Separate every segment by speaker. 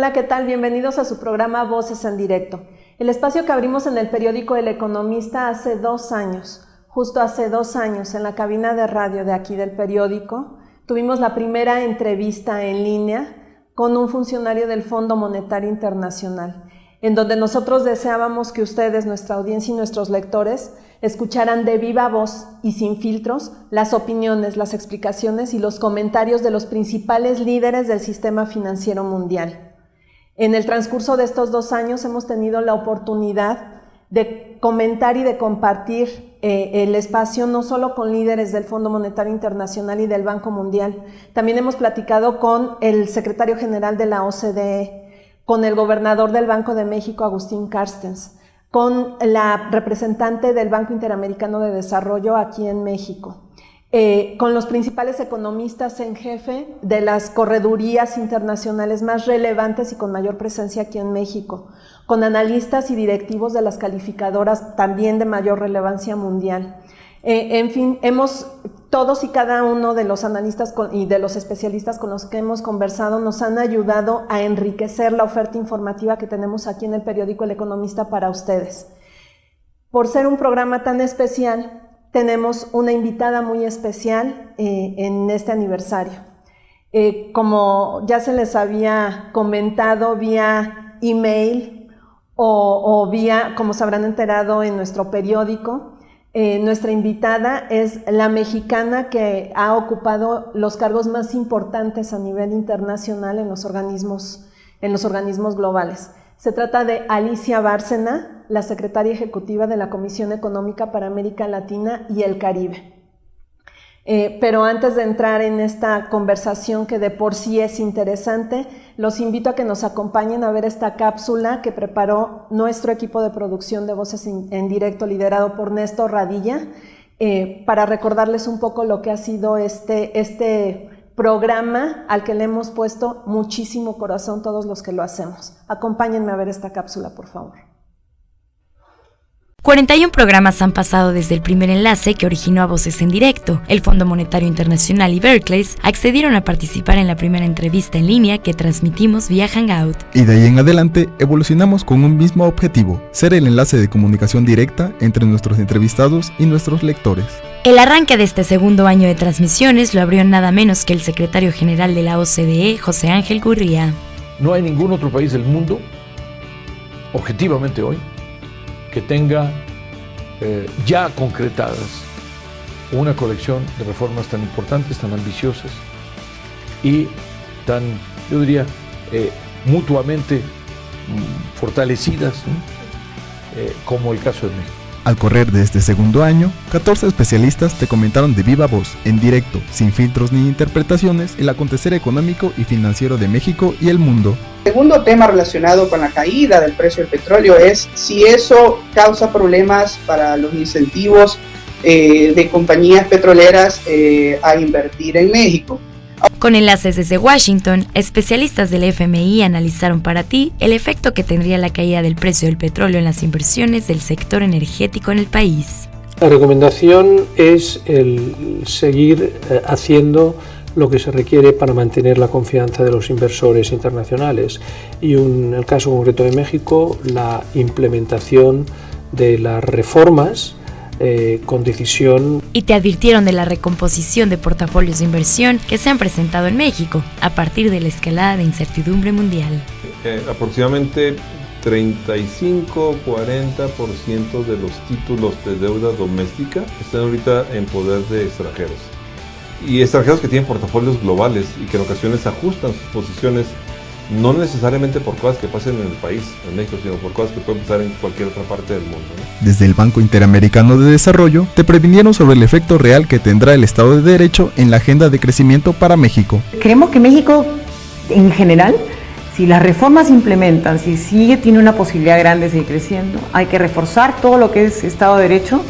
Speaker 1: Hola, ¿qué tal? Bienvenidos a su programa Voces en Directo, el espacio que abrimos en el periódico El Economista hace 2 años. Justo hace 2 años, en la cabina de radio de aquí del periódico, tuvimos la primera entrevista en línea con un funcionario del Fondo Monetario Internacional, en donde nosotros deseábamos que ustedes, nuestra audiencia y nuestros lectores, escucharan de viva voz y sin filtros las opiniones, las explicaciones y los comentarios de los principales líderes del sistema financiero mundial. En el transcurso de estos 2 años hemos tenido la oportunidad de comentar y de compartir el espacio no solo con líderes del Fondo Monetario Internacional y del Banco Mundial, también hemos platicado con el secretario general de la OCDE, con el gobernador del Banco de México, Agustín Carstens, con la representante del Banco Interamericano de Desarrollo aquí en México, con los principales economistas en jefe de las corredurías internacionales más relevantes y con mayor presencia aquí en México, con analistas y directivos de las calificadoras también de mayor relevancia mundial. En fin, todos y cada uno de los analistas y de los especialistas con los que hemos conversado nos han ayudado a enriquecer la oferta informativa que tenemos aquí en el periódico El Economista para ustedes. Por ser un programa tan especial, tenemos una invitada muy especial en este aniversario. Como ya se les había comentado vía email o vía, como se habrán enterado en nuestro periódico, nuestra invitada es la mexicana que ha ocupado los cargos más importantes a nivel internacional en los organismos globales. Se trata de Alicia Bárcena, la secretaria ejecutiva de la Comisión Económica para América Latina y el Caribe. Pero antes de entrar en esta conversación que de por sí es interesante, los invito a que nos acompañen a ver esta cápsula que preparó nuestro equipo de producción de Voces en Directo, liderado por Néstor Radilla, para recordarles un poco lo que ha sido este programa al que le hemos puesto muchísimo corazón todos los que lo hacemos. Acompáñenme a ver esta cápsula, por favor.
Speaker 2: 41 programas han pasado desde el primer enlace que originó a Voces en Directo. El Fondo Monetario Internacional y Berkeley accedieron a participar en la primera entrevista en línea que transmitimos vía Hangout.
Speaker 3: Y de ahí en adelante evolucionamos con un mismo objetivo: ser el enlace de comunicación directa entre nuestros entrevistados y nuestros lectores.
Speaker 2: El arranque de este segundo año de transmisiones lo abrió nada menos que el secretario general de la OCDE, José Ángel Gurría.
Speaker 4: No hay ningún otro país del mundo, objetivamente hoy, que tenga ya concretadas una colección de reformas tan importantes, tan ambiciosas y tan, yo diría, mutuamente fortalecidas, como el caso de México.
Speaker 3: Al correr de este segundo año, 14 especialistas te comentaron de viva voz, en directo, sin filtros ni interpretaciones, el acontecer económico y financiero de México y el mundo.
Speaker 5: El segundo tema relacionado con la caída del precio del petróleo es si eso causa problemas para los incentivos de compañías petroleras a invertir en México.
Speaker 2: Con enlaces desde Washington, especialistas del FMI analizaron para ti el efecto que tendría la caída del precio del petróleo en las inversiones del sector energético en el país.
Speaker 6: La recomendación es el seguir haciendo lo que se requiere para mantener la confianza de los inversores internacionales y en el caso concreto de México, la implementación de las reformas con decisión.
Speaker 2: Y te advirtieron de la recomposición de portafolios de inversión que se han presentado en México a partir de la escalada de incertidumbre mundial.
Speaker 7: Aproximadamente 35-40% de los títulos de deuda doméstica están ahorita en poder de extranjeros. Y extranjeros que tienen portafolios globales y que en ocasiones ajustan sus posiciones, no necesariamente por cosas que pasen en el país, en México, sino por cosas que pueden pasar en cualquier otra parte del mundo, ¿no?
Speaker 3: Desde el Banco Interamericano de Desarrollo te previnieron sobre el efecto real que tendrá el Estado de Derecho en la agenda de crecimiento para México.
Speaker 8: Creemos que México, en general, si las reformas se implementan, si tiene una posibilidad grande de seguir creciendo, hay que reforzar todo lo que es Estado de Derecho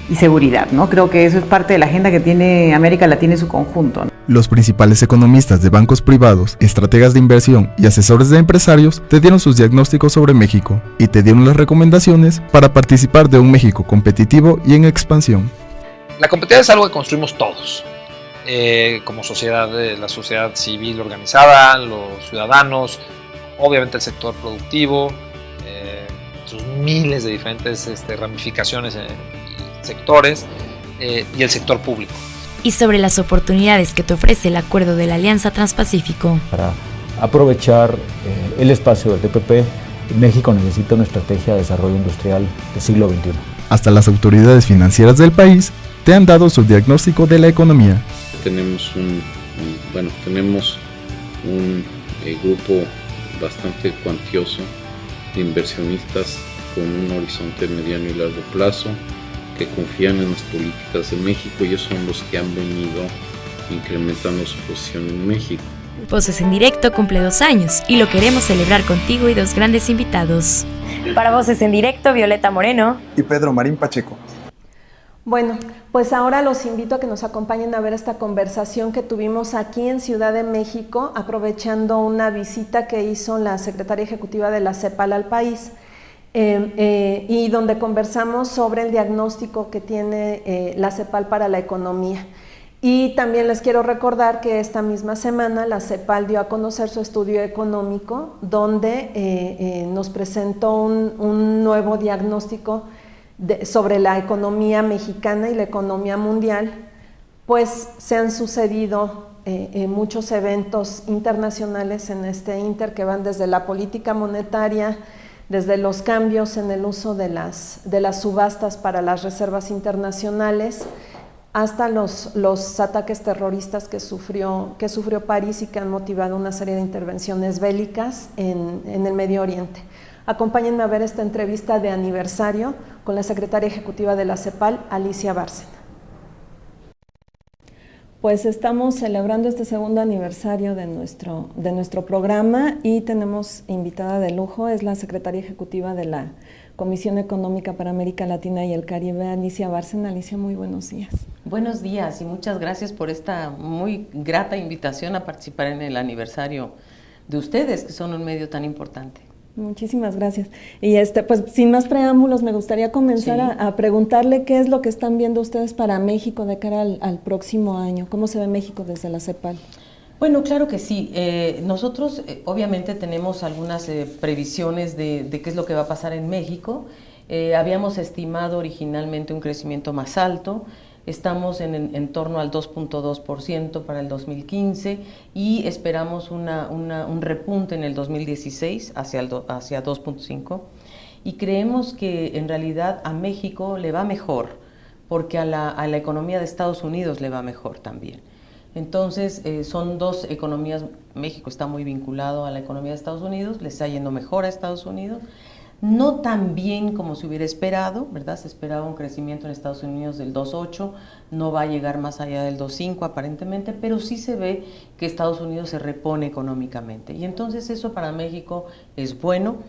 Speaker 8: y seguridad, ¿no? Creo que eso es parte de la agenda que tiene América Latina en su conjunto, ¿no?
Speaker 3: Los principales economistas de bancos privados, estrategas de inversión y asesores de empresarios te dieron sus diagnósticos sobre México y te dieron las recomendaciones para participar de un México competitivo y en expansión.
Speaker 9: La competitividad es algo que construimos todos, como sociedad, la sociedad civil organizada, los ciudadanos, obviamente el sector productivo, sus miles de diferentes ramificaciones en sectores, y el sector público.
Speaker 2: Y sobre las oportunidades que te ofrece el acuerdo de la Alianza Transpacífico.
Speaker 10: Para aprovechar el espacio del TPP, México necesita una estrategia de desarrollo industrial del siglo XXI.
Speaker 3: Hasta las autoridades financieras del país te han dado su diagnóstico de la economía.
Speaker 11: Tenemos un grupo bastante cuantioso de inversionistas con un horizonte mediano y largo plazo que confían en las políticas de México, y ellos son los que han venido incrementando su posición en México.
Speaker 2: Voces en Directo cumple 2 años y lo queremos celebrar contigo y 2 grandes invitados. Para Voces en Directo, Violeta Moreno
Speaker 3: y Pedro Marín Pacheco.
Speaker 1: Bueno, pues ahora los invito a que nos acompañen a ver esta conversación que tuvimos aquí en Ciudad de México, aprovechando una visita que hizo la secretaria ejecutiva de la CEPAL al país, y donde conversamos sobre el diagnóstico que tiene la CEPAL para la economía. Y también les quiero recordar que esta misma semana la CEPAL dio a conocer su estudio económico, donde nos presentó un nuevo diagnóstico sobre la economía mexicana y la economía mundial. Pues se han sucedido muchos eventos internacionales en este inter, que van desde la política monetaria, desde los cambios en el uso de las subastas para las reservas internacionales, hasta los ataques terroristas que sufrió París y que han motivado una serie de intervenciones bélicas en el Medio Oriente. Acompáñenme a ver esta entrevista de aniversario con la secretaria ejecutiva de la CEPAL, Alicia Bárcena. Pues estamos celebrando este segundo aniversario de nuestro programa y tenemos invitada de lujo, es la secretaria ejecutiva de la Comisión Económica para América Latina y el Caribe, Alicia Bárcena. Alicia, muy buenos días.
Speaker 12: Buenos días y muchas gracias por esta muy grata invitación a participar en el aniversario de ustedes, que son un medio tan importante.
Speaker 1: Muchísimas gracias. Y pues sin más preámbulos, me gustaría comenzar a preguntarle qué es lo que están viendo ustedes para México de cara al próximo año. ¿Cómo se ve México desde la CEPAL?
Speaker 12: Bueno, claro que sí. Nosotros obviamente tenemos algunas previsiones de qué es lo que va a pasar en México. Habíamos estimado originalmente un crecimiento más alto. Estamos en torno al 2.2% para el 2015 y esperamos un repunte en el 2016 hacia 2.5%. Y creemos que en realidad a México le va mejor, porque a la economía de Estados Unidos le va mejor también. Entonces son dos economías. México está muy vinculado a la economía de Estados Unidos, le está yendo mejor a Estados Unidos. No tan bien como se hubiera esperado, ¿verdad? Se esperaba un crecimiento en Estados Unidos del 2.8%, no va a llegar más allá del 2.5% aparentemente, pero sí se ve que Estados Unidos se repone económicamente. Y entonces eso para México es bueno,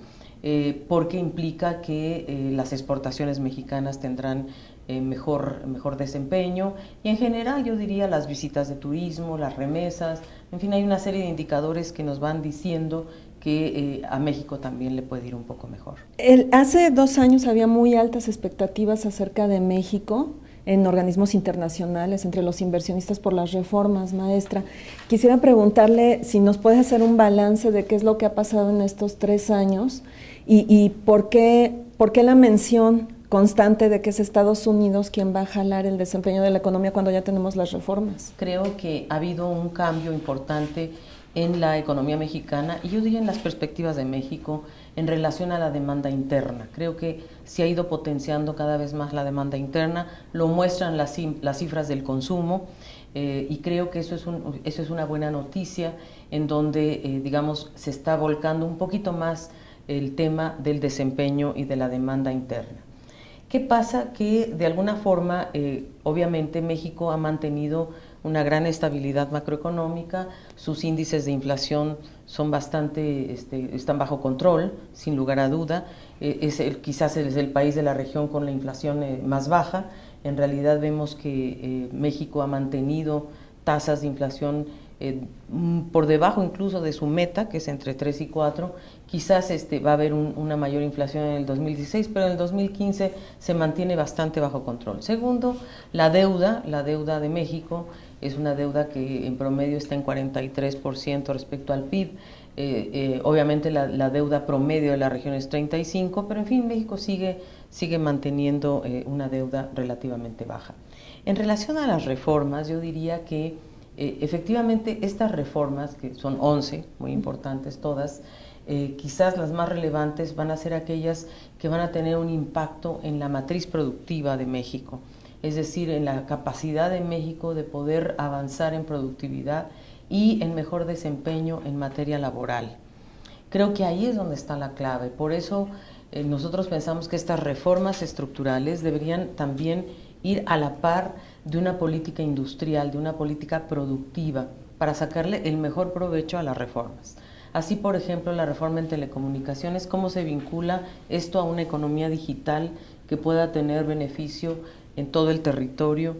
Speaker 12: porque implica que las exportaciones mexicanas tendrán mejor desempeño, y en general yo diría las visitas de turismo, las remesas, en fin, hay una serie de indicadores que nos van diciendo que a México también le puede ir un poco mejor.
Speaker 1: Hace 2 años había muy altas expectativas acerca de México en organismos internacionales, entre los inversionistas por las reformas, maestra. Quisiera preguntarle si nos puede hacer un balance de qué es lo que ha pasado en estos 3 años y por qué la mención constante de que es Estados Unidos quien va a jalar el desempeño de la economía cuando ya tenemos las reformas.
Speaker 12: Creo que ha habido un cambio importante en la economía mexicana y yo diría en las perspectivas de México en relación a la demanda interna. Creo que se ha ido potenciando cada vez más la demanda interna, lo muestran las cifras del consumo, y creo que eso es una buena noticia en donde, digamos, se está volcando un poquito más el tema del desempeño y de la demanda interna. ¿Qué pasa? Que de alguna forma, obviamente México ha mantenido una gran estabilidad macroeconómica, sus índices de inflación son están bajo control, sin lugar a duda, quizás es el país de la región con la inflación más baja. En realidad vemos que México ha mantenido tasas de inflación por debajo incluso de su meta, que es entre 3 y 4, quizás va a haber una mayor inflación en el 2016, pero en el 2015 se mantiene bastante bajo control. Segundo, la deuda de México es una deuda que en promedio está en 43% respecto al PIB, obviamente la deuda promedio de la región es 35, pero en fin, México sigue manteniendo una deuda relativamente baja. En relación a las reformas, yo diría que efectivamente estas reformas, que son 11, muy importantes todas, quizás las más relevantes van a ser aquellas que van a tener un impacto en la matriz productiva de México, es decir, en la capacidad de México de poder avanzar en productividad y en mejor desempeño en materia laboral. Creo que ahí es donde está la clave, por eso nosotros pensamos que estas reformas estructurales deberían también ir a la par de una política industrial, de una política productiva, para sacarle el mejor provecho a las reformas. Así, por ejemplo, la reforma en telecomunicaciones, cómo se vincula esto a una economía digital que pueda tener beneficio en todo el territorio.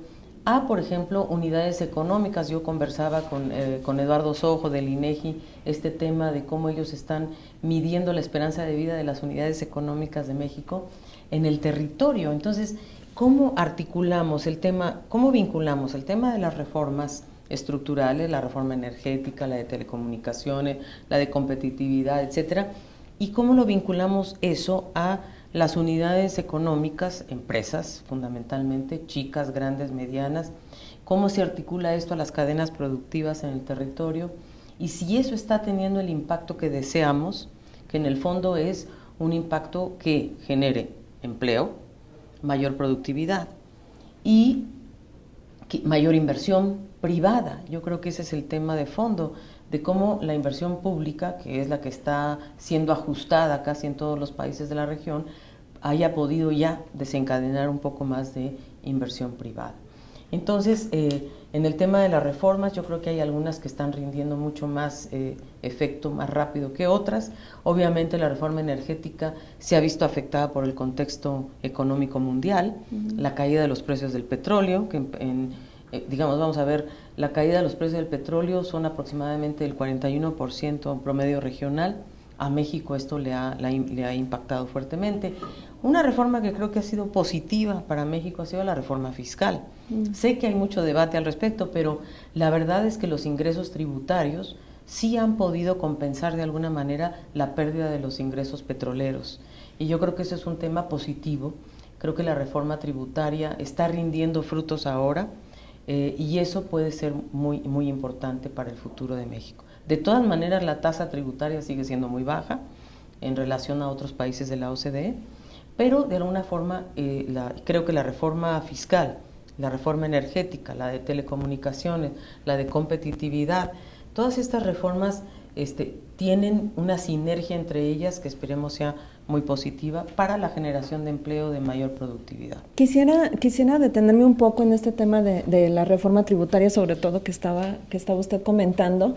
Speaker 12: Por ejemplo, unidades económicas. Yo conversaba con Eduardo Sojo del INEGI este tema de cómo ellos están midiendo la esperanza de vida de las unidades económicas de México en el territorio. Entonces, ¿cómo articulamos el tema, cómo vinculamos el tema de las reformas estructurales, la reforma energética, la de telecomunicaciones, la de competitividad, etcétera, y cómo lo vinculamos eso a las unidades económicas, empresas fundamentalmente, chicas, grandes, medianas, cómo se articula esto a las cadenas productivas en el territorio y si eso está teniendo el impacto que deseamos, que en el fondo es un impacto que genere empleo, mayor productividad y mayor inversión privada. Yo creo que ese es el tema de fondo, de cómo la inversión pública, que es la que está siendo ajustada casi en todos los países de la región, haya podido ya desencadenar un poco más de inversión privada. Entonces, en el tema de las reformas, yo creo que hay algunas que están rindiendo mucho más efecto, más rápido que otras. Obviamente la reforma energética se ha visto afectada por el contexto económico mundial, la caída de los precios del petróleo, que digamos, vamos a ver, la caída de los precios del petróleo son aproximadamente el 41% promedio regional. A México esto le ha impactado fuertemente. Una reforma que creo que ha sido positiva para México ha sido la reforma fiscal. Sé que hay mucho debate al respecto, pero la verdad es que los ingresos tributarios sí han podido compensar de alguna manera la pérdida de los ingresos petroleros. Y yo creo que ese es un tema positivo. Creo que la reforma tributaria está rindiendo frutos ahora. Y eso puede ser muy, muy importante para el futuro de México. De todas maneras, la tasa tributaria sigue siendo muy baja en relación a otros países de la OCDE, pero de alguna forma creo que la reforma fiscal, la reforma energética, la de telecomunicaciones, la de competitividad, todas estas reformas tienen una sinergia entre ellas que esperemos sea muy positiva para la generación de empleo de mayor productividad.
Speaker 1: Quisiera detenerme un poco en este tema de la reforma tributaria, sobre todo que estaba usted comentando.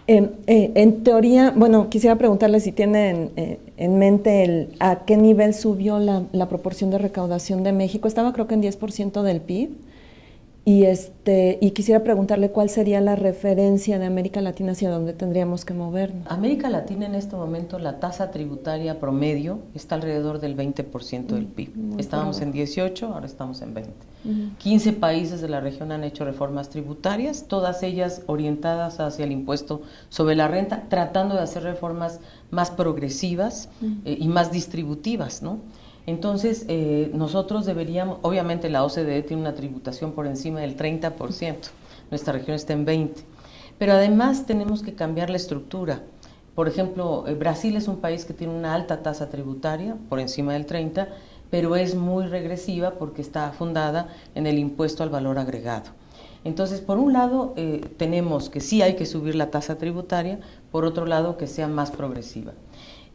Speaker 1: En teoría, bueno, quisiera preguntarle si tiene en mente a qué nivel subió la proporción de recaudación de México. Estaba creo que en 10% del PIB. Y quisiera preguntarle cuál sería la referencia de América Latina hacia dónde tendríamos que movernos.
Speaker 12: América Latina en este momento la tasa tributaria promedio está alrededor del 20% del PIB. Estábamos en 18, ahora estamos en 20. 15 países de la región han hecho reformas tributarias, todas ellas orientadas hacia el impuesto sobre la renta, tratando de hacer reformas más progresivas y más distributivas, ¿no? Entonces, nosotros deberíamos, obviamente la OCDE tiene una tributación por encima del 30%, nuestra región está en 20%, pero además tenemos que cambiar la estructura. Por ejemplo, Brasil es un país que tiene una alta tasa tributaria, por encima del 30%, pero es muy regresiva porque está fundada en el impuesto al valor agregado. Entonces, por un lado, tenemos que sí hay que subir la tasa tributaria, por otro lado, que sea más progresiva.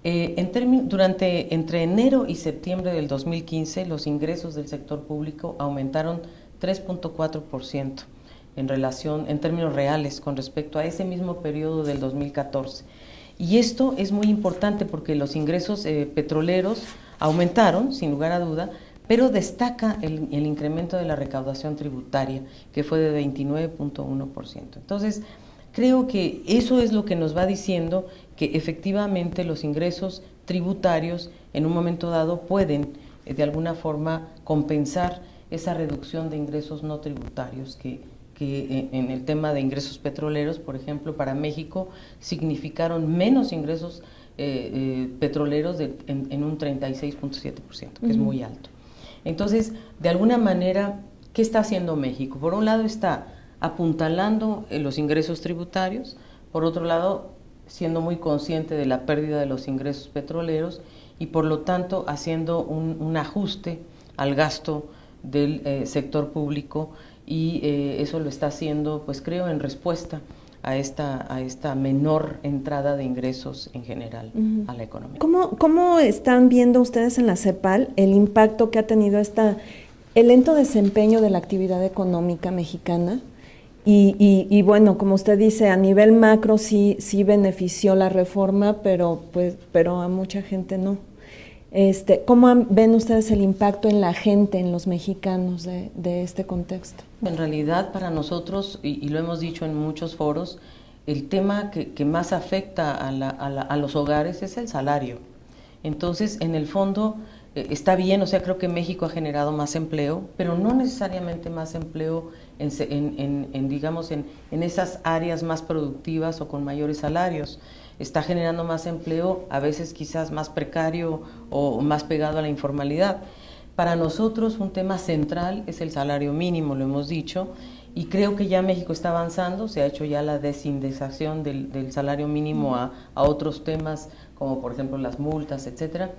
Speaker 12: Entre enero y septiembre del 2015, los ingresos del sector público aumentaron 3.4% en términos reales con respecto a ese mismo periodo del 2014. Y esto es muy importante porque los ingresos petroleros aumentaron, sin lugar a duda, pero destaca el incremento de la recaudación tributaria, que fue de 29.1%. Entonces, creo que eso es lo que nos va diciendo que efectivamente los ingresos tributarios en un momento dado pueden de alguna forma compensar esa reducción de ingresos no tributarios que que en el tema de ingresos petroleros, por ejemplo, para México significaron menos ingresos petroleros en un 36.7%, que es muy alto. Entonces, de alguna manera, ¿qué está haciendo México? Por un lado está apuntalando los ingresos tributarios, por otro lado, siendo muy consciente de la pérdida de los ingresos petroleros y por lo tanto haciendo un ajuste al gasto del sector público y eso lo está haciendo, pues creo, en respuesta a esta menor entrada de ingresos en general a la economía.
Speaker 1: ¿Cómo están viendo ustedes en la CEPAL el impacto que ha tenido el lento desempeño de la actividad económica mexicana? Y bueno, como usted dice, a nivel macro sí benefició la reforma, pero a mucha gente no. ¿Cómo ven ustedes el impacto en la gente, en los mexicanos de este contexto?
Speaker 12: En realidad, para nosotros, y lo hemos dicho en muchos foros, el tema que más afecta a los hogares es el salario. Entonces, en el fondo, está bien, o sea, creo que México ha generado más empleo, pero no necesariamente más empleo digamos, en esas áreas más productivas o con mayores salarios. Está generando más empleo, a veces quizás más precario o más pegado a la informalidad. Para nosotros un tema central es el salario mínimo, lo hemos dicho, y creo que ya México está avanzando, se ha hecho ya la desindexación del salario mínimo a otros temas, como por ejemplo las multas, etcétera,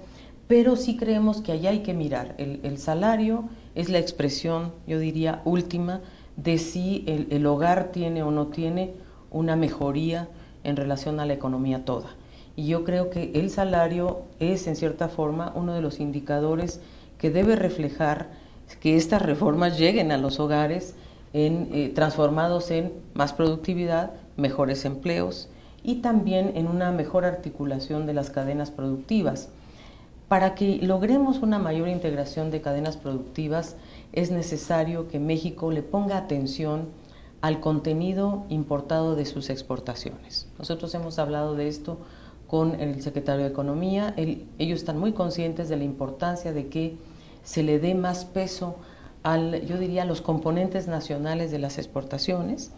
Speaker 12: pero sí creemos que allá hay que mirar. El salario es la expresión, yo diría, última de si el hogar tiene o no tiene una mejoría en relación a la economía toda. Y yo creo que el salario es, en cierta forma, uno de los indicadores que debe reflejar que estas reformas lleguen a los hogares transformados en más productividad, mejores empleos y también en una mejor articulación de las cadenas productivas. Para que logremos una mayor integración de cadenas productivas, es necesario que México le ponga atención al contenido importado de sus exportaciones. Nosotros hemos hablado de esto con el secretario de Economía. Ellos están muy conscientes de la importancia de que se le dé más peso yo diría, a los componentes nacionales de las exportaciones,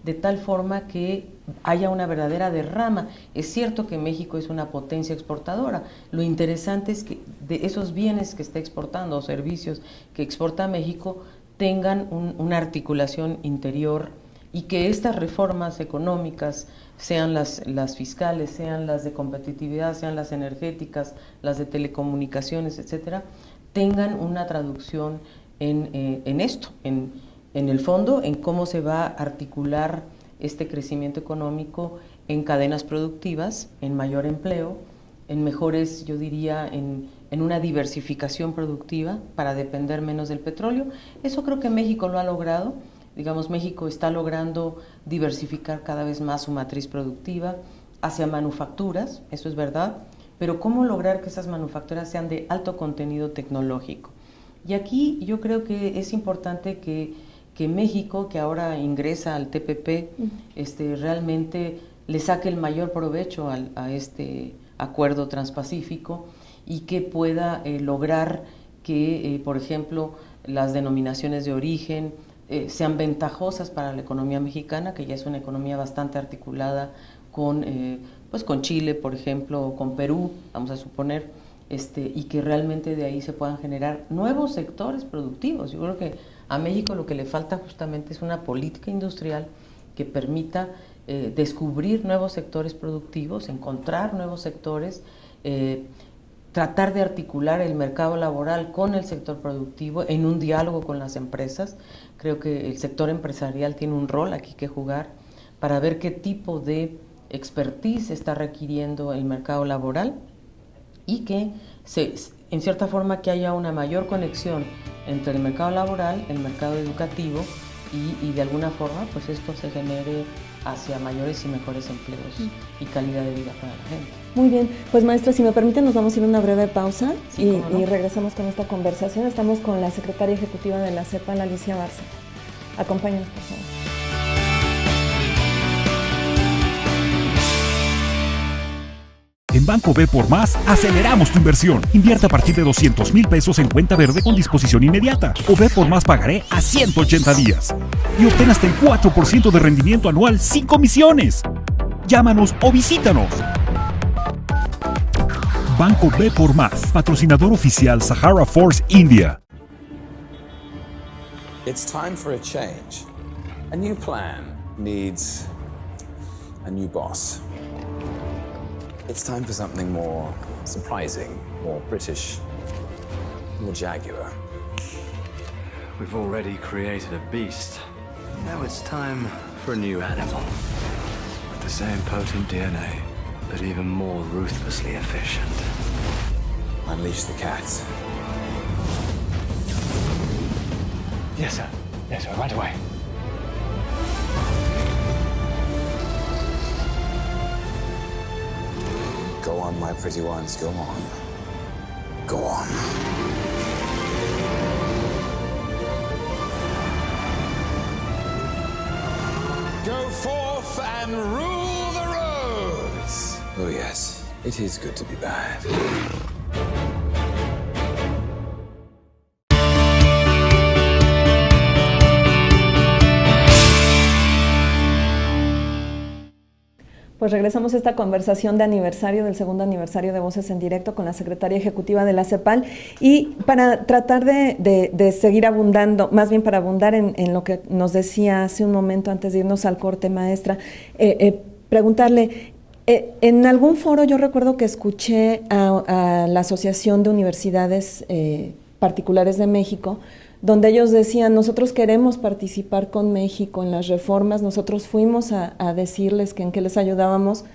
Speaker 12: de tal forma que haya una verdadera derrama. Es cierto que México es una potencia exportadora. Lo interesante es que de esos bienes que está exportando o servicios que exporta México tengan una articulación interior y que estas reformas económicas, sean las fiscales, sean las de competitividad, sean las energéticas, las de telecomunicaciones, etcétera, tengan una traducción en esto, en el fondo, en cómo se va a articular este crecimiento económico en cadenas productivas, en mayor empleo, en mejores, yo diría, en una diversificación productiva para depender menos del petróleo. Eso creo que México lo ha logrado. Digamos, México está logrando diversificar cada vez más su matriz productiva hacia manufacturas, eso es verdad, pero ¿cómo lograr que esas manufacturas sean de alto contenido tecnológico? Y aquí yo creo que es importante que México, que ahora ingresa al TPP, realmente le saque el mayor provecho a este acuerdo transpacífico y que pueda lograr que, por ejemplo, las denominaciones de origen sean ventajosas para la economía mexicana, que ya es una economía bastante articulada con Chile, por ejemplo, o con Perú, vamos a suponer, y que realmente de ahí se puedan generar nuevos sectores productivos. Yo creo que a México lo que le falta justamente es una política industrial que permita descubrir nuevos sectores productivos, encontrar nuevos sectores, tratar de articular el mercado laboral con el sector productivo en un diálogo con las empresas. Creo que el sector empresarial tiene un rol aquí que jugar para ver qué tipo de expertise está requiriendo el mercado laboral y que en cierta forma que haya una mayor conexión entre el mercado laboral, el mercado educativo y de alguna forma pues esto se genere hacia mayores y mejores empleos y calidad de vida para la gente.
Speaker 1: Muy bien, pues maestra, si me permiten nos vamos a ir a una breve pausa
Speaker 12: sí,
Speaker 1: y regresamos con esta conversación. Estamos con la secretaria ejecutiva de la CEPAL, Alicia Bárcena. Acompáñanos, por favor.
Speaker 13: En En Banco B por Más, aceleramos tu inversión. Invierte a partir de 200,000 pesos en cuenta verde con disposición inmediata. O B por Más pagaré a 180 días. Y obtén hasta el 4% de rendimiento anual sin comisiones. Llámanos o visítanos. Banco B por Más, patrocinador oficial Sahara Force India.
Speaker 14: It's time for a change. A new plan needs a new boss. It's time for something more surprising, more British, more Jaguar.
Speaker 15: We've already created a beast. Now it's time for a new animal. With the same potent DNA, but even more ruthlessly efficient.
Speaker 14: Unleash the cats.
Speaker 15: Yes, sir. Yes, sir. Right away.
Speaker 14: Go on, my pretty ones, go on. Go on.
Speaker 15: Go forth and rule the roads!
Speaker 14: Oh yes, it is good to be bad.
Speaker 1: Pues regresamos a esta conversación de aniversario, del segundo aniversario de Voces en Directo con la secretaria ejecutiva de la CEPAL, y para tratar de seguir abundando, más bien para abundar en lo que nos decía hace un momento antes de irnos al corte, maestra, preguntarle, en algún foro yo recuerdo que escuché a la Asociación de Universidades Particulares de México, donde ellos decían, nosotros queremos participar con México en las reformas, nosotros fuimos a decirles que en qué les ayudábamos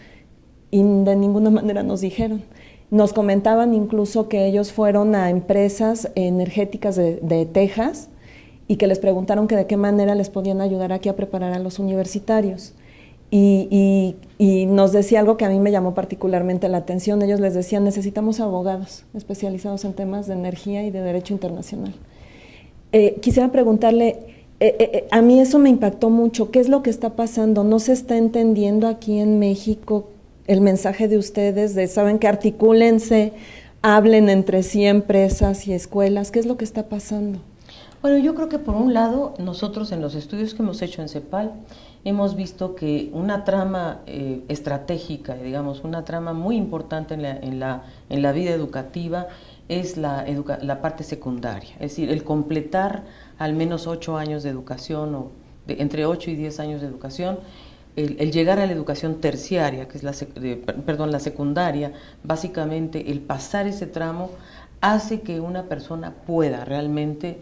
Speaker 1: y de ninguna manera nos dijeron. Nos comentaban incluso que ellos fueron a empresas energéticas de Texas y que les preguntaron que de qué manera les podían ayudar aquí a preparar a los universitarios. Y nos decía algo que a mí me llamó particularmente la atención. Ellos les decían, necesitamos abogados especializados en temas de energía y de derecho internacional. Quisiera preguntarle, a mí eso me impactó mucho, ¿qué es lo que está pasando? ¿No se está entendiendo aquí en México el mensaje de ustedes de, saben que articúlense, hablen entre sí empresas y escuelas? ¿Qué es lo que está pasando?
Speaker 12: Bueno, yo creo que por un lado, nosotros en los estudios que hemos hecho en CEPAL, hemos visto que una trama estratégica, digamos, una trama muy importante en la vida educativa es la parte secundaria, es decir, el completar al menos 8 años de educación, o entre 8 y 10 años de educación, el llegar a la educación terciaria, que es la secundaria, básicamente el pasar ese tramo hace que una persona pueda realmente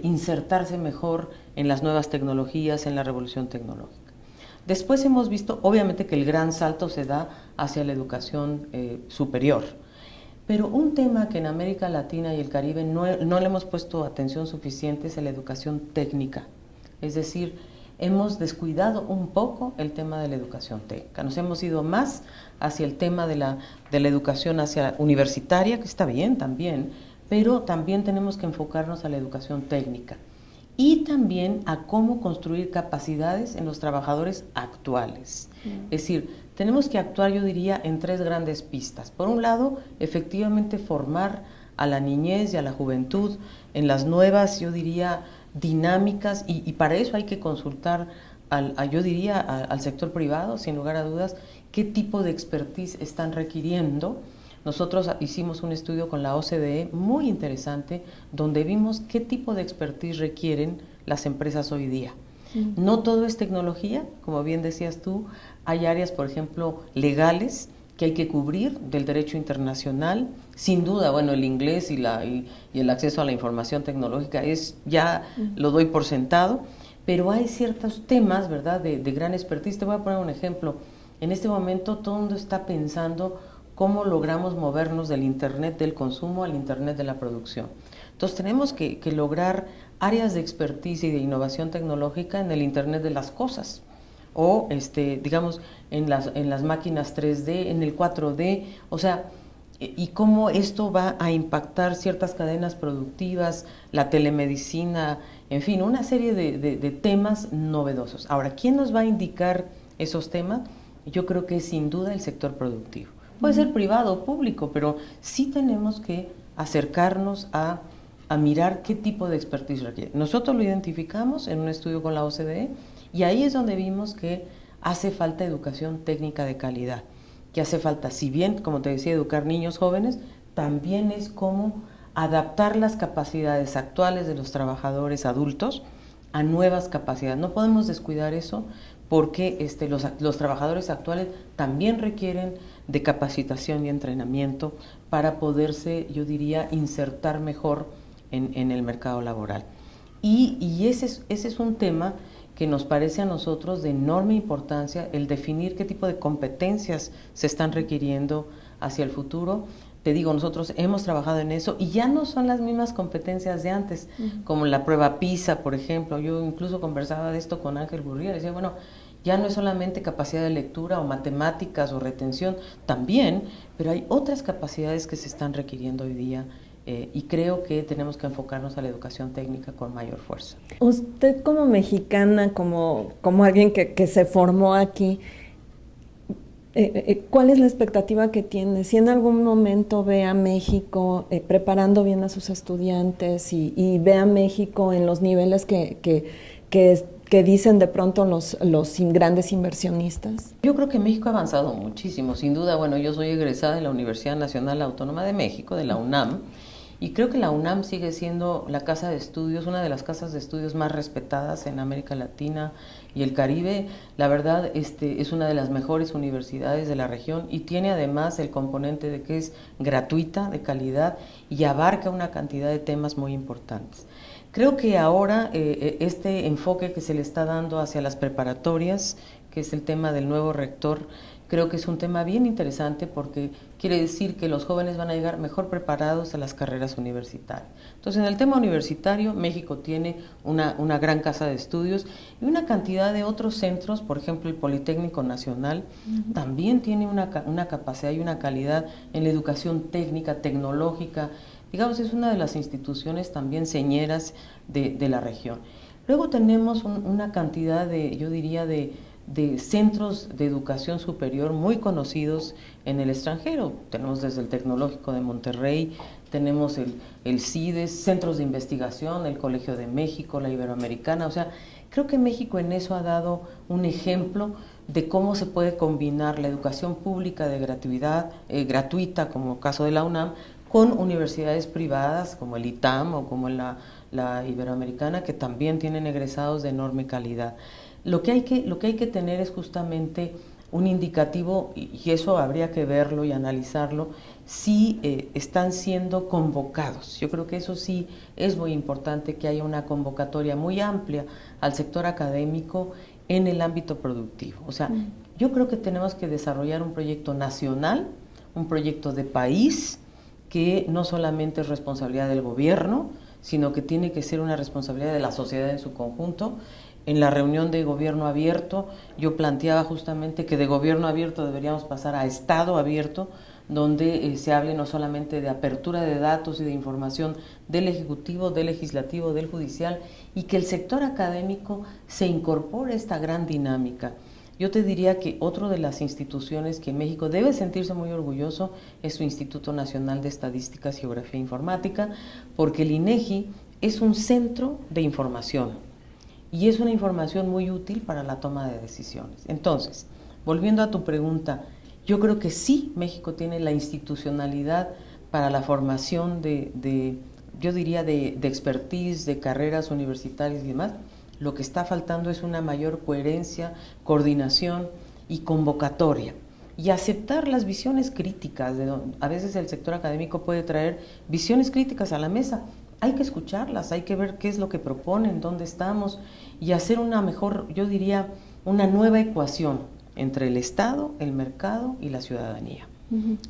Speaker 12: insertarse mejor en las nuevas tecnologías, en la revolución tecnológica. Después hemos visto, obviamente, que el gran salto se da hacia la educación superior. Pero un tema que en América Latina y el Caribe no le hemos puesto atención suficiente es la educación técnica. Es decir, hemos descuidado un poco el tema de la educación técnica. Nos hemos ido más hacia el tema de la educación hacia universitaria, que está bien también, pero también tenemos que enfocarnos a la educación técnica. Y también a cómo construir capacidades en los trabajadores actuales. Es decir, tenemos que actuar, yo diría, en 3 grandes pistas. Por un lado, efectivamente formar a la niñez y a la juventud en las nuevas, yo diría, dinámicas, y para eso hay que consultar, al sector privado, sin lugar a dudas, qué tipo de expertise están requiriendo. Nosotros hicimos un estudio con la OCDE muy interesante, donde vimos qué tipo de expertise requieren las empresas hoy día. No todo es tecnología, como bien decías tú, hay áreas, por ejemplo, legales que hay que cubrir del derecho internacional. Sin duda, bueno, el inglés y el acceso a la información tecnológica lo doy por sentado, pero hay ciertos temas, ¿verdad?, de gran expertise. Te voy a poner un ejemplo. En este momento todo el mundo está pensando cómo logramos movernos del Internet del consumo al Internet de la producción. Entonces tenemos que lograr áreas de expertise y de innovación tecnológica en el Internet de las cosas, o digamos en las máquinas 3D, en el 4D, o sea, y cómo esto va a impactar ciertas cadenas productivas, la telemedicina, en fin, una serie de temas novedosos. Ahora, ¿quién nos va a indicar esos temas? Yo creo que es sin duda el sector productivo. Puede ser privado o público, pero sí tenemos que acercarnos a mirar qué tipo de expertise requiere. Nosotros lo identificamos en un estudio con la OCDE y ahí es donde vimos que hace falta educación técnica de calidad, que hace falta, si bien, como te decía, educar niños jóvenes, también es cómo adaptar las capacidades actuales de los trabajadores adultos a nuevas capacidades. No podemos descuidar eso porque los trabajadores actuales también requieren de capacitación y entrenamiento para poderse, yo diría, insertar mejor en el mercado laboral. Y ese es un tema que nos parece a nosotros de enorme importancia, el definir qué tipo de competencias se están requiriendo hacia el futuro. Te digo, nosotros hemos trabajado en eso y ya no son las mismas competencias de antes, como la prueba PISA, por ejemplo. Yo incluso conversaba de esto con Ángel Gurría, decía, bueno, ya no es solamente capacidad de lectura o matemáticas o retención, también, pero hay otras capacidades que se están requiriendo hoy día y creo que tenemos que enfocarnos a la educación técnica con mayor fuerza.
Speaker 1: Usted como mexicana, como alguien que se formó aquí, ¿cuál es la expectativa que tiene? Si en algún momento ve a México preparando bien a sus estudiantes y ve a México en los niveles que dicen de pronto los grandes inversionistas.
Speaker 12: Yo creo que México ha avanzado muchísimo, sin duda. Bueno, yo soy egresada de la Universidad Nacional Autónoma de México, de la UNAM, y creo que la UNAM sigue siendo la casa de estudios, una de las casas de estudios más respetadas en América Latina y el Caribe. La verdad, es una de las mejores universidades de la región y tiene además el componente de que es gratuita, de calidad y abarca una cantidad de temas muy importantes. Creo que ahora este enfoque que se le está dando hacia las preparatorias, que es el tema del nuevo rector, creo que es un tema bien interesante porque quiere decir que los jóvenes van a llegar mejor preparados a las carreras universitarias. Entonces, en el tema universitario, México tiene una gran casa de estudios y una cantidad de otros centros, por ejemplo, el Politécnico Nacional, también tiene una capacidad y una calidad en la educación técnica, tecnológica. Digamos, es una de las instituciones también señeras de la región. Luego tenemos una cantidad yo diría, de centros de educación superior muy conocidos en el extranjero. Tenemos desde el Tecnológico de Monterrey, tenemos el CIDES, centros de investigación, el Colegio de México, la Iberoamericana. O sea, creo que México en eso ha dado un ejemplo de cómo se puede combinar la educación pública de gratuita, como el caso de la UNAM, con universidades privadas como el ITAM o como la Iberoamericana, que también tienen egresados de enorme calidad. Lo que hay que tener es justamente un indicativo, y eso habría que verlo y analizarlo, si están siendo convocados. Yo creo que eso sí es muy importante, que haya una convocatoria muy amplia al sector académico en el ámbito productivo. O sea, yo creo que tenemos que desarrollar un proyecto nacional, un proyecto de país, que no solamente es responsabilidad del gobierno, sino que tiene que ser una responsabilidad de la sociedad en su conjunto. En la reunión de gobierno abierto, yo planteaba justamente que de gobierno abierto deberíamos pasar a Estado abierto, donde se hable no solamente de apertura de datos y de información del Ejecutivo, del Legislativo, del Judicial, y que el sector académico se incorpore a esta gran dinámica. Yo te diría que otra de las instituciones que México debe sentirse muy orgulloso es su Instituto Nacional de Estadísticas, Geografía e Informática, porque el INEGI es un centro de información y es una información muy útil para la toma de decisiones. Entonces, volviendo a tu pregunta, yo creo que sí, México tiene la institucionalidad para la formación yo diría, de expertise, de carreras universitarias y demás. Lo que está faltando es una mayor coherencia, coordinación y convocatoria. Y aceptar las visiones críticas. A veces el sector académico puede traer visiones críticas a la mesa. Hay que escucharlas, hay que ver qué es lo que proponen, dónde estamos, y hacer una mejor, yo diría, una nueva ecuación entre el Estado, el mercado y la ciudadanía.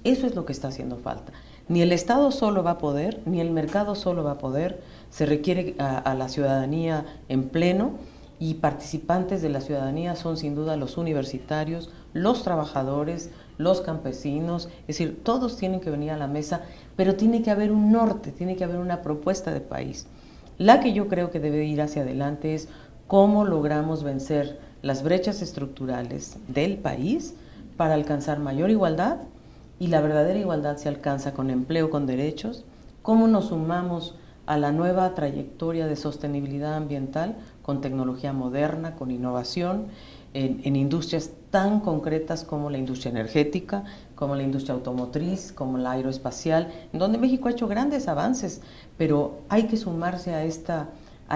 Speaker 12: Eso es lo que está haciendo falta. Ni el Estado solo va a poder, ni el mercado solo va a poder. Se requiere a la ciudadanía en pleno, y participantes de la ciudadanía son sin duda los universitarios, los trabajadores, los campesinos. Es decir, todos tienen que venir a la mesa, pero tiene que haber un norte, tiene que haber una propuesta de país. La que yo creo que debe ir hacia adelante es cómo logramos vencer las brechas estructurales del país para alcanzar mayor igualdad, y la verdadera igualdad se alcanza con empleo, con derechos, cómo nos sumamos a la nueva trayectoria de sostenibilidad ambiental con tecnología moderna, con innovación, en industrias tan concretas como la industria energética, como la industria automotriz, como la aeroespacial, en donde México ha hecho grandes avances, pero hay que sumarse a esta,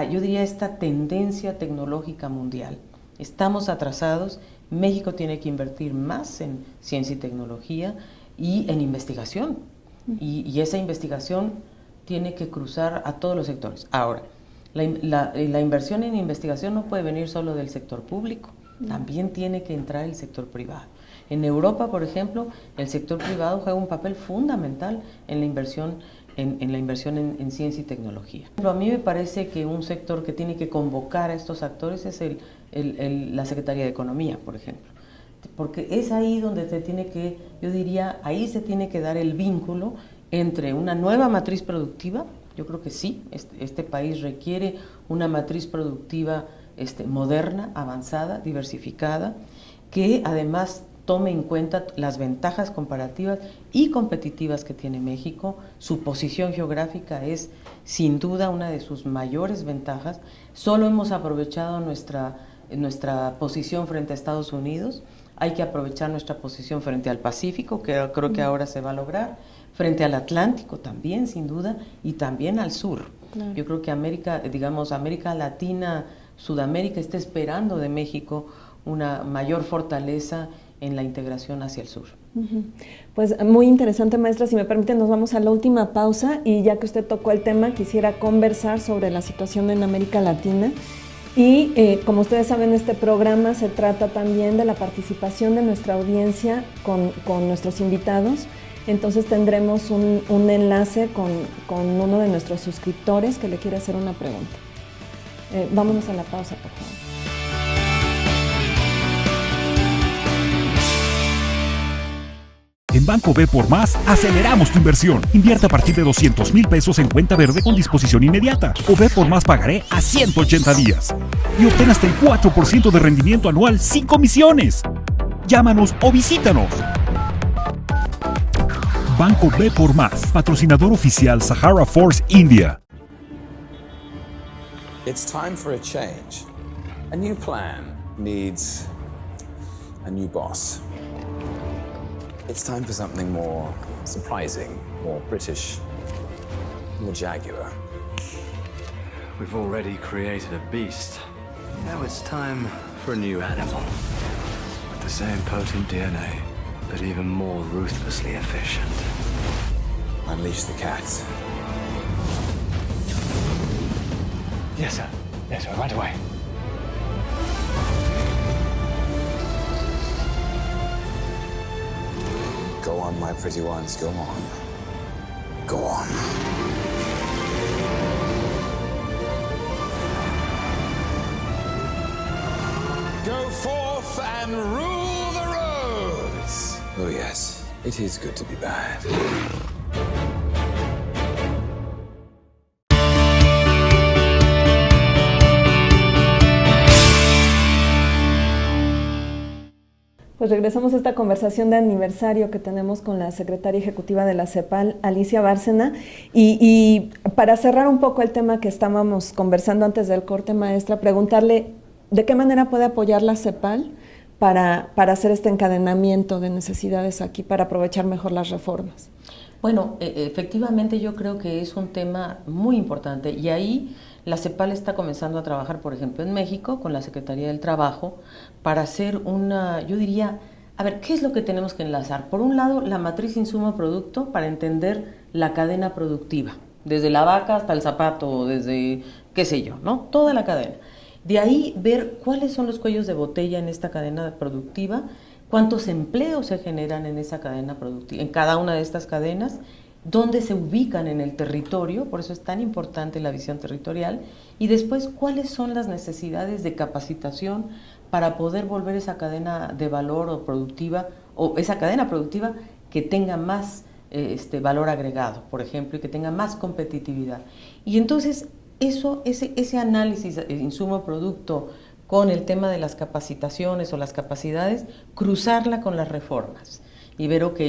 Speaker 12: yo diría, esta tendencia tecnológica mundial. Estamos atrasados, México tiene que invertir más en ciencia y tecnología y en investigación, y esa investigación tiene que cruzar a todos los sectores. Ahora, la inversión en investigación no puede venir solo del sector público, también tiene que entrar el sector privado. En Europa, por ejemplo, el sector privado juega un papel fundamental en la inversión en ciencia y tecnología. Pero a mí me parece que un sector que tiene que convocar a estos actores es la Secretaría de Economía, por ejemplo. Porque es ahí donde se tiene que, yo diría, ahí se tiene que dar el vínculo entre una nueva matriz productiva. Yo creo que sí, este país requiere una matriz productiva moderna, avanzada, diversificada, que además tome en cuenta las ventajas comparativas y competitivas que tiene México. Su posición geográfica es sin duda una de sus mayores ventajas. Solo hemos aprovechado nuestra posición frente a Estados Unidos. Hay que aprovechar nuestra posición frente al Pacífico, que creo que ahora se va a lograr, frente al Atlántico también, sin duda, y también al sur. Claro. Yo creo que América Latina, Sudamérica está esperando de México una mayor fortaleza en la integración hacia el sur.
Speaker 1: Pues muy interesante, maestra. Si me permite, nos vamos a la última pausa y ya que usted tocó el tema, quisiera conversar sobre la situación en América Latina. Y como ustedes saben, este programa se trata también de la participación de nuestra audiencia con nuestros invitados. Entonces tendremos un enlace con uno de nuestros suscriptores que le quiere hacer una pregunta. Vámonos a la pausa, por favor.
Speaker 13: En Banco B por Más, aceleramos tu inversión. Invierte a partir de 200,000 pesos en cuenta verde con disposición inmediata. O B por Más pagaré a 180 días. Y obtén hasta el 4% de rendimiento anual sin comisiones. Llámanos o visítanos. Banco B por Más, patrocinador oficial Sahara Force India.
Speaker 14: It's time for a change. A new plan needs a new boss. It's time for something more surprising, more British, more Jaguar.
Speaker 15: We've already created a beast. Now it's time for a new animal. With the same potent DNA, but even more ruthlessly efficient.
Speaker 14: Unleash the cats.
Speaker 15: Yes, sir. Yes, sir. Right away.
Speaker 14: Go on, my pretty ones, go on. Go on. Go forth and rule the roads! Oh yes, it is good to be bad.
Speaker 1: Pues regresamos a esta conversación de aniversario que tenemos con la secretaria ejecutiva de la CEPAL, Alicia Bárcena, y para cerrar un poco el tema que estábamos conversando antes del corte, maestra, preguntarle de qué manera puede apoyar la CEPAL para hacer este encadenamiento de necesidades aquí, para aprovechar mejor las reformas.
Speaker 12: Bueno, efectivamente yo creo que es un tema muy importante y ahí la CEPAL está comenzando a trabajar, por ejemplo, en México con la Secretaría del Trabajo para hacer yo diría, a ver, ¿qué es lo que tenemos que enlazar? Por un lado, la matriz insumo-producto para entender la cadena productiva, desde la vaca hasta el zapato, desde qué sé yo, ¿no? Toda la cadena. De ahí ver cuáles son los cuellos de botella en esta cadena productiva, cuántos empleos se generan en esa cadena productiva, en cada una de estas cadenas, dónde se ubican en el territorio, por eso es tan importante la visión territorial, y después cuáles son las necesidades de capacitación para poder volver esa cadena de valor o productiva, o esa cadena productiva que tenga más valor agregado, por ejemplo, y que tenga más competitividad. Y entonces ese análisis insumo-producto con el tema de las capacitaciones o las capacidades, cruzarla con las reformas. y ver, ok,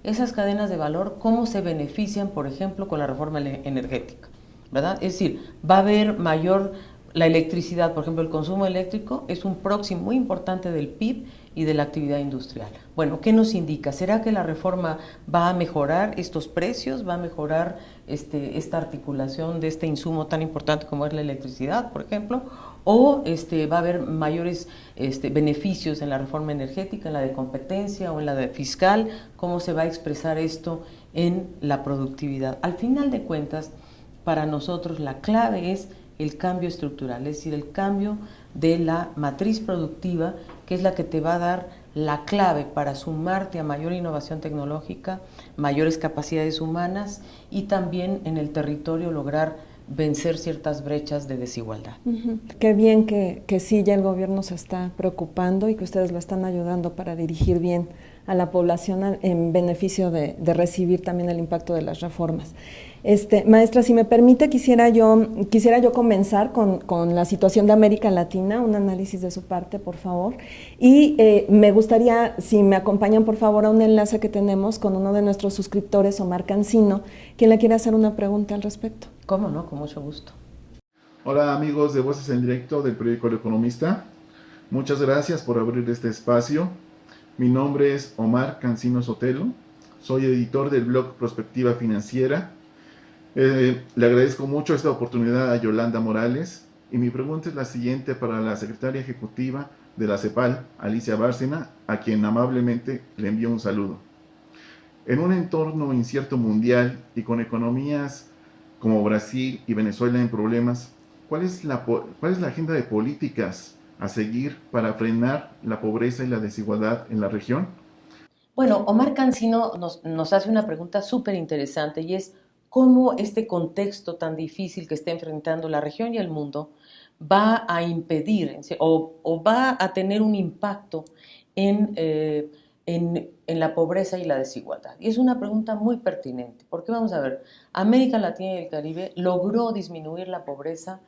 Speaker 12: esas cadenas de valor, ¿cómo se benefician, por ejemplo, con la reforma energética? ¿Verdad? Es decir, va a haber la electricidad, por ejemplo, el consumo eléctrico es un proxy muy importante del PIB y de la actividad industrial. Bueno, ¿qué nos indica? ¿Será que la reforma va a mejorar estos precios, va a mejorar esta articulación de este insumo tan importante como es la electricidad, por ejemplo? ¿O va a haber mayores beneficios en la reforma energética, en la de competencia o en la de fiscal? ¿Cómo se va a expresar esto en la productividad? Al final de cuentas, para nosotros la clave es el cambio estructural, es decir, el cambio de la matriz productiva, que es la que te va a dar la clave para sumarte a mayor innovación tecnológica, mayores capacidades humanas y también en el territorio lograr vencer ciertas brechas de desigualdad.
Speaker 1: Qué bien que sí ya el gobierno se está preocupando y que ustedes lo están ayudando para dirigir bien a la población en beneficio de recibir también el impacto de las reformas. Maestra, si me permite, quisiera yo comenzar con la situación de América Latina, un análisis de su parte, por favor. Y me gustaría, si me acompañan, por favor, a un enlace que tenemos con uno de nuestros suscriptores, Omar Cancino, quien le quiere hacer una pregunta al respecto.
Speaker 12: ¿Cómo no? Con mucho gusto.
Speaker 3: Hola amigos de Voces en Directo del periódico El Economista. Muchas gracias por abrir este espacio. Mi nombre es Omar Cancino Sotelo. Soy editor del blog Prospectiva Financiera. Le agradezco mucho esta oportunidad a Yolanda Morales y mi pregunta es la siguiente para la secretaria ejecutiva de la CEPAL, Alicia Bárcena, a quien amablemente le envío un saludo. En un entorno incierto mundial y con economías como Brasil y Venezuela en problemas, ¿cuál es la agenda de políticas a seguir para frenar la pobreza y la desigualdad en la región?
Speaker 12: Bueno, Omar Cancino nos hace una pregunta súper interesante y es cómo este contexto tan difícil que está enfrentando la región y el mundo va a impedir o va a tener un impacto en la pobreza y la desigualdad. Y es una pregunta muy pertinente, porque vamos a ver, América Latina y el Caribe logró disminuir la pobreza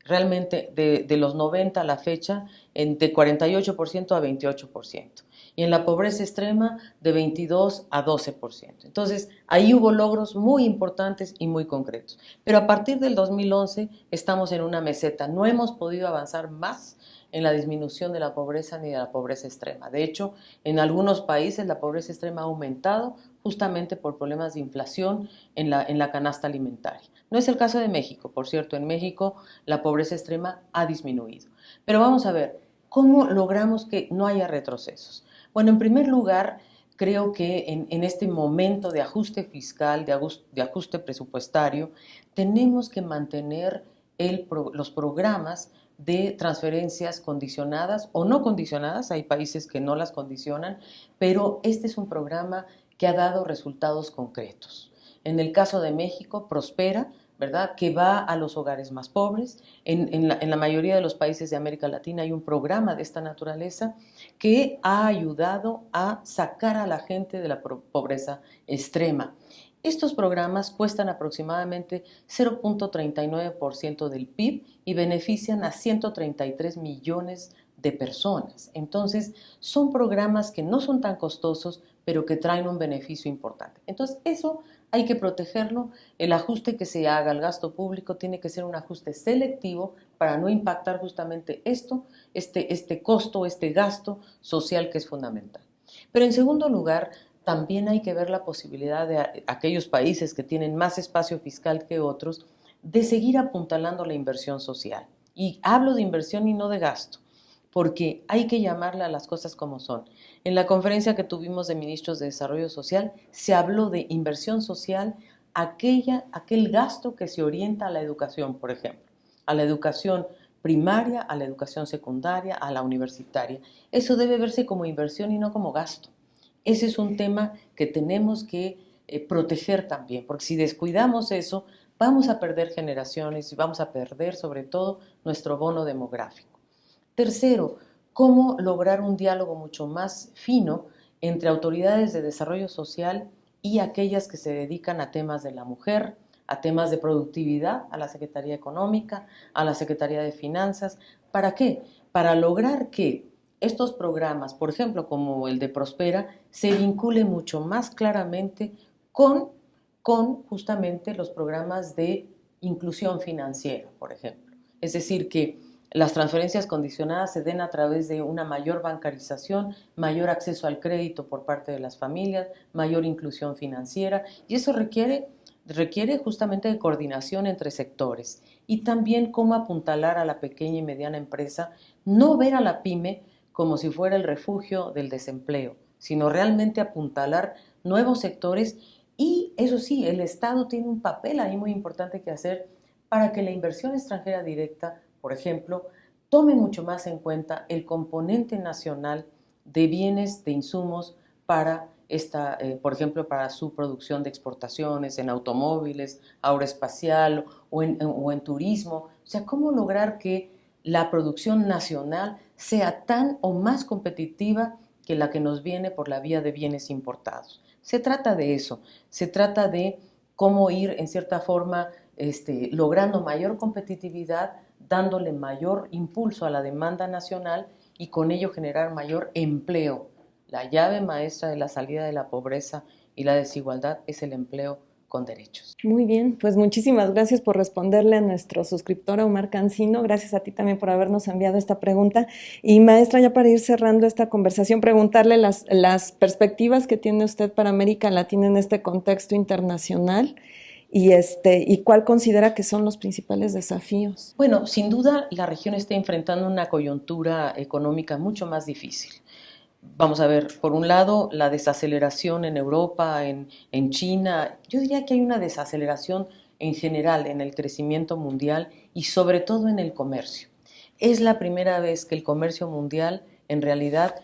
Speaker 12: realmente de los 90 a la fecha de 48% a 28%. Y en la pobreza extrema de 22 a 12%. Entonces, ahí hubo logros muy importantes y muy concretos. Pero a partir del 2011 estamos en una meseta. No hemos podido avanzar más en la disminución de la pobreza ni de la pobreza extrema. De hecho, en algunos países la pobreza extrema ha aumentado justamente por problemas de inflación en la canasta alimentaria. No es el caso de México, por cierto. En México la pobreza extrema ha disminuido. Pero vamos a ver, ¿cómo logramos que no haya retrocesos? Bueno, en primer lugar, creo que en este momento de ajuste fiscal, de ajuste presupuestario, tenemos que mantener los programas de transferencias condicionadas o no condicionadas. Hay países que no las condicionan, pero este es un programa que ha dado resultados concretos. En el caso de México, Prospera, ¿verdad?, que va a los hogares más pobres. En la mayoría de los países de América Latina hay un programa de esta naturaleza que ha ayudado a sacar a la gente de la pobreza extrema. Estos programas cuestan aproximadamente 0.39% del PIB y benefician a 133 millones de personas. Entonces, son programas que no son tan costosos, pero que traen un beneficio importante. Entonces, eso hay que protegerlo. El ajuste que se haga al gasto público tiene que ser un ajuste selectivo para no impactar justamente este costo, este gasto social que es fundamental. Pero en segundo lugar, también hay que ver la posibilidad de aquellos países que tienen más espacio fiscal que otros de seguir apuntalando la inversión social. Y hablo de inversión y no de gasto, porque hay que llamarle a las cosas como son. En la conferencia que tuvimos de ministros de Desarrollo Social, se habló de inversión social, aquel gasto que se orienta a la educación, por ejemplo, a la educación primaria, a la educación secundaria, a la universitaria. Eso debe verse como inversión y no como gasto. Ese es un tema que tenemos que proteger también, porque si descuidamos eso, vamos a perder generaciones y vamos a perder sobre todo nuestro bono demográfico. Tercero, cómo lograr un diálogo mucho más fino entre autoridades de desarrollo social y aquellas que se dedican a temas de la mujer, a temas de productividad, a la Secretaría Económica, a la Secretaría de Finanzas. ¿Para qué? Para lograr que estos programas, por ejemplo, como el de Prospera, se vincule mucho más claramente con justamente los programas de inclusión financiera, por ejemplo. Es decir, que las transferencias condicionadas se den a través de una mayor bancarización, mayor acceso al crédito por parte de las familias, mayor inclusión financiera, y eso requiere justamente de coordinación entre sectores y también cómo apuntalar a la pequeña y mediana empresa, no ver a la pyme como si fuera el refugio del desempleo, sino realmente apuntalar nuevos sectores. Y eso sí, el Estado tiene un papel ahí muy importante que hacer para que la inversión extranjera directa, por ejemplo, tome mucho más en cuenta el componente nacional de bienes, de insumos para por ejemplo, para su producción de exportaciones en automóviles, aeroespacial o en turismo. O sea, cómo lograr que la producción nacional sea tan o más competitiva que la que nos viene por la vía de bienes importados. Se trata de eso, se trata de cómo ir en cierta forma logrando mayor competitividad, dándole mayor impulso a la demanda nacional y con ello generar mayor empleo. La llave maestra de la salida de la pobreza y la desigualdad es el empleo con derechos.
Speaker 1: Muy bien, pues muchísimas gracias por responderle a nuestro suscriptor Omar Cancino. Gracias a ti también por habernos enviado esta pregunta. Y maestra, ya para ir cerrando esta conversación, preguntarle las perspectivas que tiene usted para América Latina en este contexto internacional y cuál considera que son los principales desafíos.
Speaker 12: Bueno, sin duda la región está enfrentando una coyuntura económica mucho más difícil. Vamos a ver, por un lado, la desaceleración en Europa, en China. Yo diría que hay una desaceleración en general en el crecimiento mundial y sobre todo en el comercio. Es la primera vez que el comercio mundial en realidad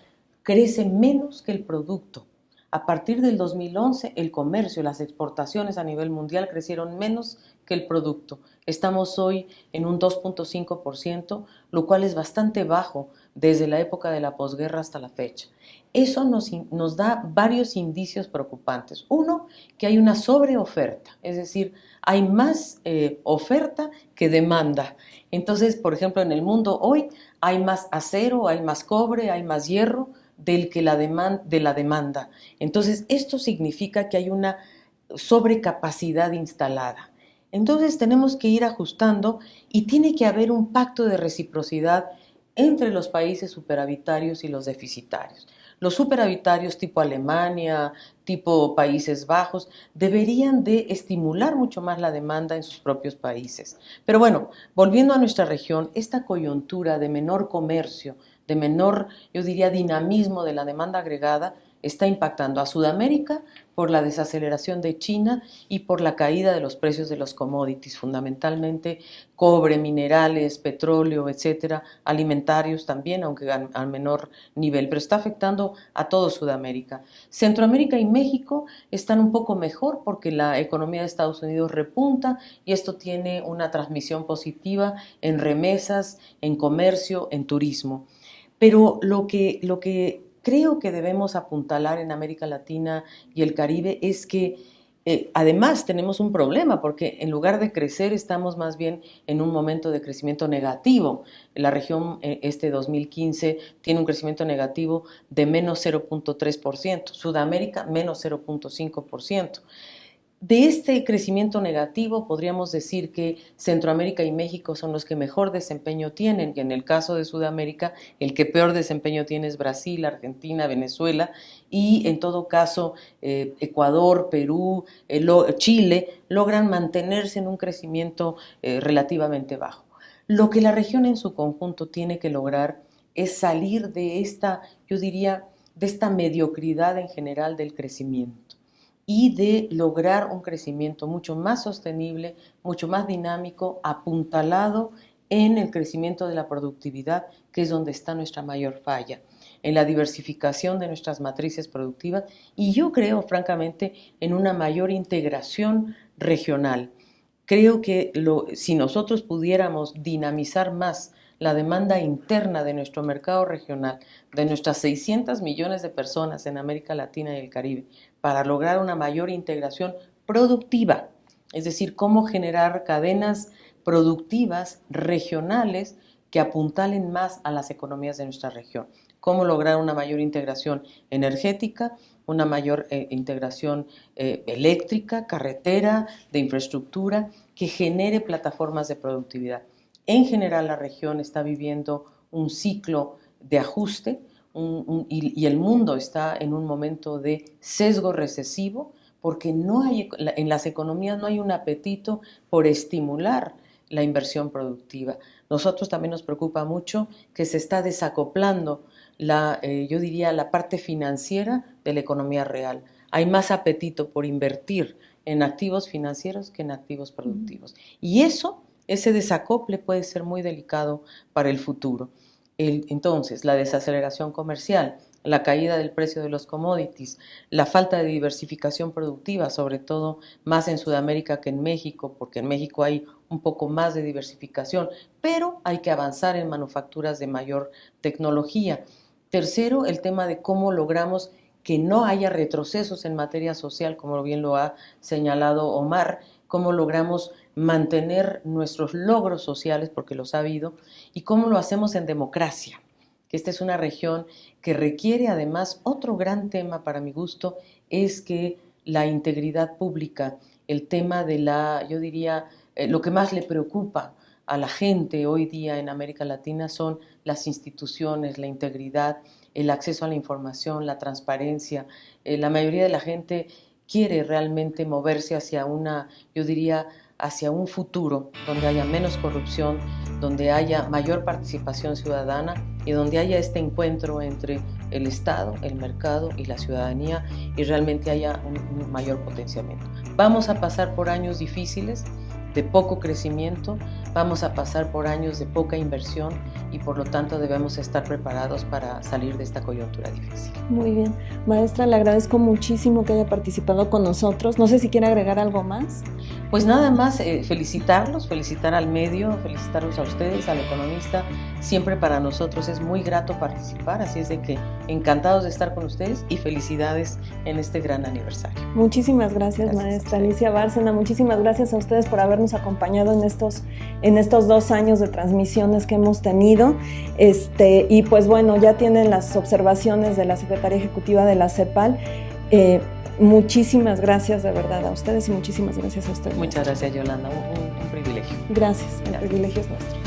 Speaker 12: crece menos que el producto. A partir del 2011, el comercio, las exportaciones a nivel mundial crecieron menos que el producto. Estamos hoy en un 2.5%, lo cual es bastante bajo desde la época de la posguerra hasta la fecha. Eso nos da varios indicios preocupantes. Uno, que hay una sobreoferta, es decir, hay más oferta que demanda. Entonces, por ejemplo, en el mundo hoy hay más acero, hay más cobre, hay más hierro de la demanda. Entonces, esto significa que hay una sobrecapacidad instalada. Entonces, tenemos que ir ajustando y tiene que haber un pacto de reciprocidad entre los países superavitarios y los deficitarios. Los superavitarios tipo Alemania, tipo Países Bajos, deberían de estimular mucho más la demanda en sus propios países. Pero bueno, volviendo a nuestra región, esta coyuntura de menor comercio, de menor, yo diría, dinamismo de la demanda agregada, está impactando a Sudamérica por la desaceleración de China y por la caída de los precios de los commodities, fundamentalmente cobre, minerales, petróleo, etcétera, alimentarios también, aunque a menor nivel, pero está afectando a todo Sudamérica. Centroamérica y México están un poco mejor porque la economía de Estados Unidos repunta y esto tiene una transmisión positiva en remesas, en comercio, en turismo. Pero lo que creo que debemos apuntalar en América Latina y el Caribe es que además tenemos un problema porque en lugar de crecer estamos más bien en un momento de crecimiento negativo. La región 2015 tiene un crecimiento negativo de menos 0.3%, Sudamérica menos 0.5%. De este crecimiento negativo podríamos decir que Centroamérica y México son los que mejor desempeño tienen, que en el caso de Sudamérica el que peor desempeño tiene es Brasil, Argentina, Venezuela y en todo caso Ecuador, Perú, Chile logran mantenerse en un crecimiento relativamente bajo. Lo que la región en su conjunto tiene que lograr es salir de esta, yo diría, de esta mediocridad en general del crecimiento y de lograr un crecimiento mucho más sostenible, mucho más dinámico, apuntalado en el crecimiento de la productividad, que es donde está nuestra mayor falla, en la diversificación de nuestras matrices productivas y yo creo, francamente, en una mayor integración regional. Creo que si nosotros pudiéramos dinamizar más la demanda interna de nuestro mercado regional, de nuestras 600 millones de personas en América Latina y el Caribe, para lograr una mayor integración productiva, es decir, cómo generar cadenas productivas regionales que apuntalen más a las economías de nuestra región. cómo lograr una mayor integración energética, una mayor integración eléctrica, carretera, de infraestructura, que genere plataformas de productividad. En general, la región está viviendo un ciclo de ajuste y el mundo está en un momento de sesgo recesivo, porque en las economías no hay un apetito por estimular la inversión productiva. Nosotros también nos preocupa mucho que se está desacoplando yo diría la parte financiera de la economía real. Hay más apetito por invertir en activos financieros que en activos productivos. Y ese desacople puede ser muy delicado para el futuro. Entonces, la desaceleración comercial, la caída del precio de los commodities, la falta de diversificación productiva, sobre todo más en Sudamérica que en México, porque en México hay un poco más de diversificación, pero hay que avanzar en manufacturas de mayor tecnología. Tercero, el tema de cómo logramos que no haya retrocesos en materia social, como bien lo ha señalado Omar, cómo logramos mantener nuestros logros sociales, porque los ha habido, y cómo lo hacemos en democracia. Esta es una región que requiere además, otro gran tema para mi gusto, es que la integridad pública, el tema de yo diría, lo que más le preocupa a la gente hoy día en América Latina son las instituciones, la integridad, el acceso a la información, la transparencia. La mayoría de la gente quiere realmente moverse hacia yo diría, hacia un futuro donde haya menos corrupción, donde haya mayor participación ciudadana y donde haya este encuentro entre el Estado, el mercado y la ciudadanía y realmente haya un mayor potenciamiento. Vamos a pasar por años difíciles, de poco crecimiento, vamos a pasar por años de poca inversión y por lo tanto debemos estar preparados para salir de esta coyuntura difícil.
Speaker 1: Muy bien. Maestra, le agradezco muchísimo que haya participado con nosotros. No sé si quiere agregar algo más.
Speaker 12: Pues nada más felicitarlos, felicitar al medio, felicitarlos a ustedes, al Economista. Siempre para nosotros es muy grato participar, así es de que encantados de estar con ustedes y felicidades en este gran aniversario.
Speaker 1: Muchísimas gracias, maestra Alicia Bárcena. Muchísimas gracias a ustedes por habernos acompañado en estos 2 años de transmisiones que hemos tenido. Y pues bueno, ya tienen las observaciones de la Secretaría Ejecutiva de la CEPAL. Muchísimas gracias de verdad a ustedes y muchísimas gracias a ustedes.
Speaker 12: Muchas gracias, Yolanda, un privilegio.
Speaker 1: Gracias, el privilegio es nuestro.